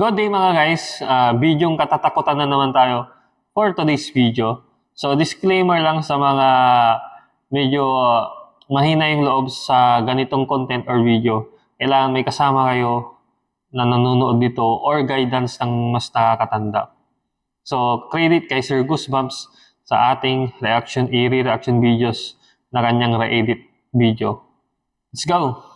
Good day mga guys, bidyong katatakutan na naman tayo for today's video. So disclaimer lang sa mga medyo mahina yung loob sa ganitong content or video. Kailangan may kasama kayo na nanonood dito or guidance ng mas nakakatanda. So credit kay Sir Goosebumps sa ating reaction videos na kanyang re-edit video. Let's go!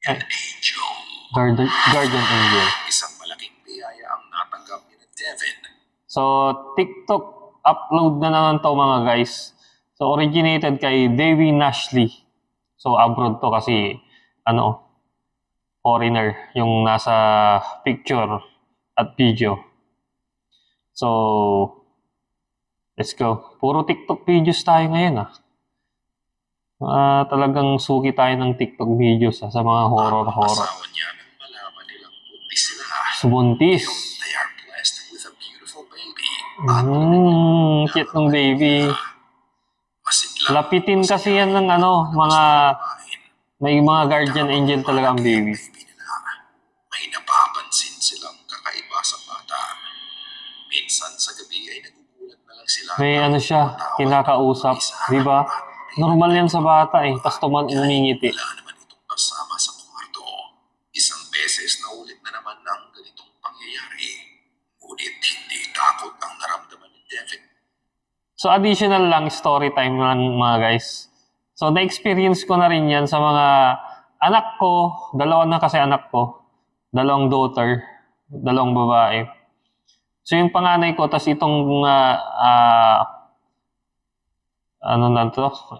An angel. Guardian Angel. Isang malaking biyaya ang natanggap ni Devin. So, TikTok upload na naman to mga guys. So, originated kay Dewi Nashley. So, abroad to kasi, foreigner yung nasa picture at video. So, let's go. Puro TikTok videos tayo ngayon talagang suki tayo ng TikTok videos sa mga horror. Asawa niya nang malaman nilang buntis sila. Subuntis. They are blessed with a beautiful baby. Cute ng baby. Lapitin kasi yan ng mga may mga guardian angel talaga ang baby. May napapansin silang kakaiba sa bata. Minsan sa gabi ay nagugulat na lang sila. May siya, kinakausap, di ba? Normal yan sa bata tas umingiti. Wala naman itong kasama sa kwarto. Isang beses na ulit na naman ng ganitong pangyayari. Ngunit hindi takot ang naramdaman ni Devin. So additional lang, story time lang mga guys. So na-experience ko na rin yan sa mga anak ko. Dalawa na kasi anak ko. Dalawang daughter. Dalawang babae. So yung panganay ko, tas itong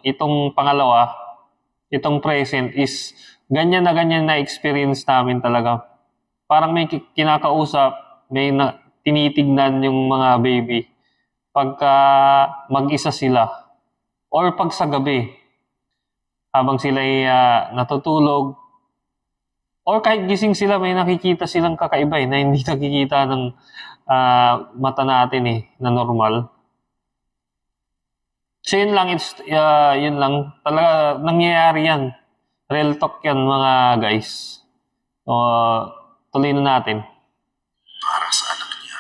itong pangalawa, itong present is ganyan na experience namin talaga. Parang may kinakausap, may tinitignan yung mga baby pagka mag-isa sila or pag sa gabi habang sila ay natutulog or kahit gising sila, may nakikita silang kakaiba na hindi nakikita ng mata natin na normal. So yun lang, yun lang. Talaga, nangyayari yan. Real talk yan mga guys. So, tuloy na natin. Para sa anak niya,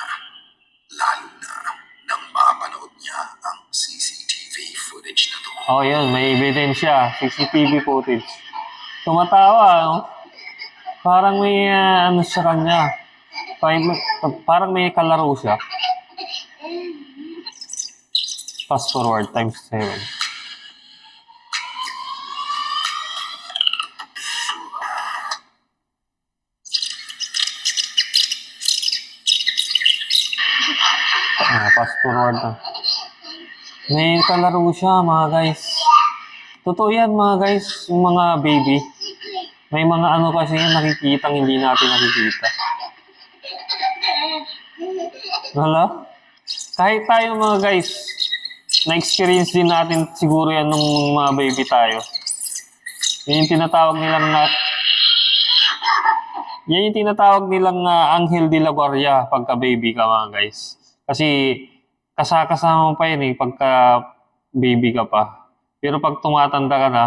lalo na nang mapanood niya ang CCTV footage na to. Oh, yun. May ebidensya. CCTV footage. Tumatawa, Parang may sa kanya. Parang may kalaro siya. Fast forward times 7. Fast forward na. May kalaro siya mga guys. Totoo yan mga guys, yung mga baby. May mga kasi yan nakikitang hindi natin nakikita. Hala? Kahit tayo mga guys, na-experience din natin siguro yan nung mga baby tayo. Yan yung tinatawag nilang Angel de la Guardia pagka baby ka mga guys. Kasi kasama mo pa yan pagka baby ka pa. Pero pag tumatanda ka na,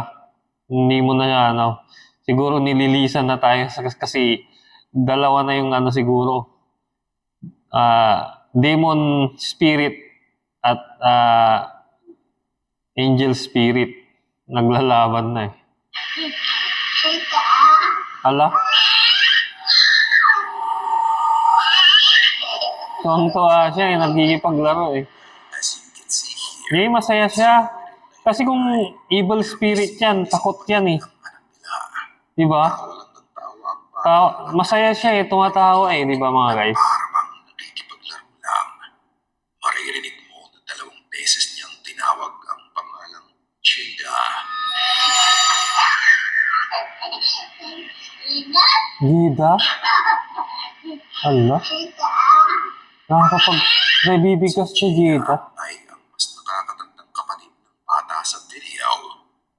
hindi mo na siguro nililisan na tayo kasi dalawa na yung siguro demon spirit at angel spirit naglalaban na Ala? Tuwang-tuwa siya nagkikipaglaro As you can see here, Hindi, masaya siya. Kasi kung evil spirit yan, takot yan Diba? walang nagtawa ang bata. Masaya siya tumatawa diba mga guys? Parang nakikipaglaro lang. Maririnig mo na 2 beses niyang tinawag ang pangalang Chida. Gida? Ala? Nabibigas si Gida. Ay ang mas nakakatandang kapatid ng bata sa video.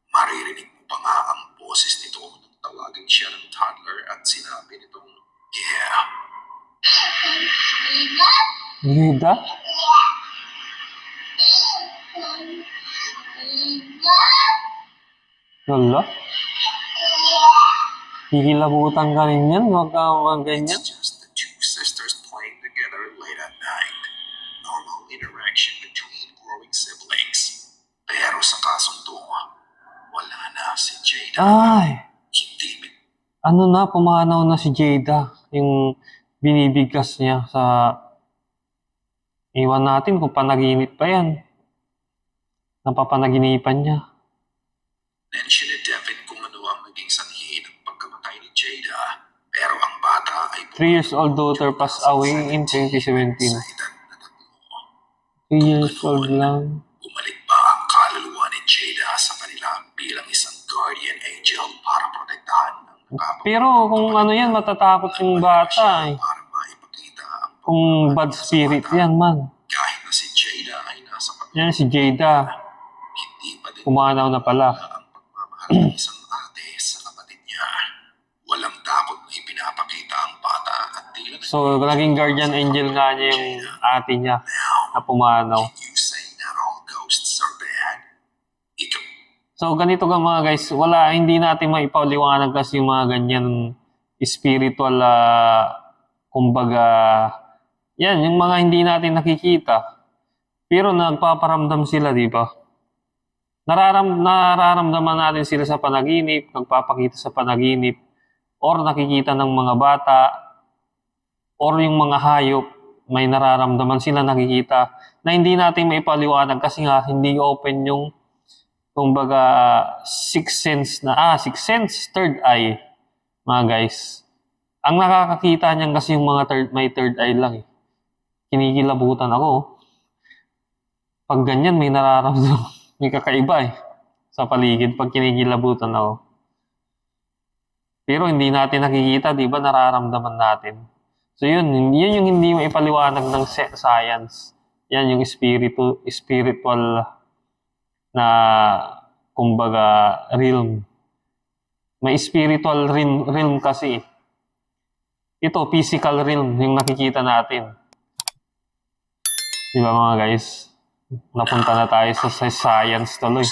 Maririnig mo pa nga ang boses nito nang tawagin siya ng toddler at sinabi nitong, yeah. Gida? Ala? Kikilabutan ka rin yan. Huwag ka mga ganyan. It's just the two sisters playing together late at night. Normal interaction between growing siblings. Pero sa kasong to, wala na si Jada. Ay, Hindi ano na, pumanaw na si Jada. Yung binibigkas niya sa... Iwan natin kung panaginip pa yan. Napapanaginipan niya. mention ni Devin kung ano ang naging sanhi ng pagkamatay ni Jada. Pero ang bata ay 3 years old daughter passed away in 2017. sa edad na 3. 3 years old lang. Bumalik ba ang kaluluwa ni Jada sa kanila bilang isang guardian angel para protektahan ang nakapag- Pero kung ano yan, matatakot yung bata eh. para maipakita ang Kung bad spirit yan man. kahit na si Jada ay nasa Yan si Jada. hindi pa din Pumanaw na pala. ang pagmamahal ng isang ate sa kapatid niya. Walang takot na ipinapakita ang bata at tila So, naging guardian angel nga niya yung ate niya na pumanaw. you say not all ghosts are bad. Ikaw, So, ganito ka mga guys. Wala, hindi natin maipaliwanag kasi yung mga ganyan spiritual, kumbaga, yan, yung mga hindi natin nakikita. Pero nagpaparamdam sila, di ba? Nararamdaman natin sila sa panaginip, nagpapakita sa panaginip, or nakikita ng mga bata, or yung mga hayop, may nararamdaman sila nakikita, na hindi natin maipaliwanag kasi nga hindi open yung kumbaga sixth sense, third eye, mga guys. Ang nakakakita niyan kasi yung mga may third eye lang eh. Kinikilabutan ako. Pag ganyan, may nararamdaman, may kakaiba eh, sa paligid pag kinikilabutan ako. Pero hindi natin nakikita, di ba, nararamdaman natin. So yun yung hindi maipaliwanag ng science. Yan yung spiritual na kumbaga realm. May spiritual realm kasi. Ito, physical realm, yung nakikita natin. Di ba mga guys? Napunta na tayo sa science tuloy.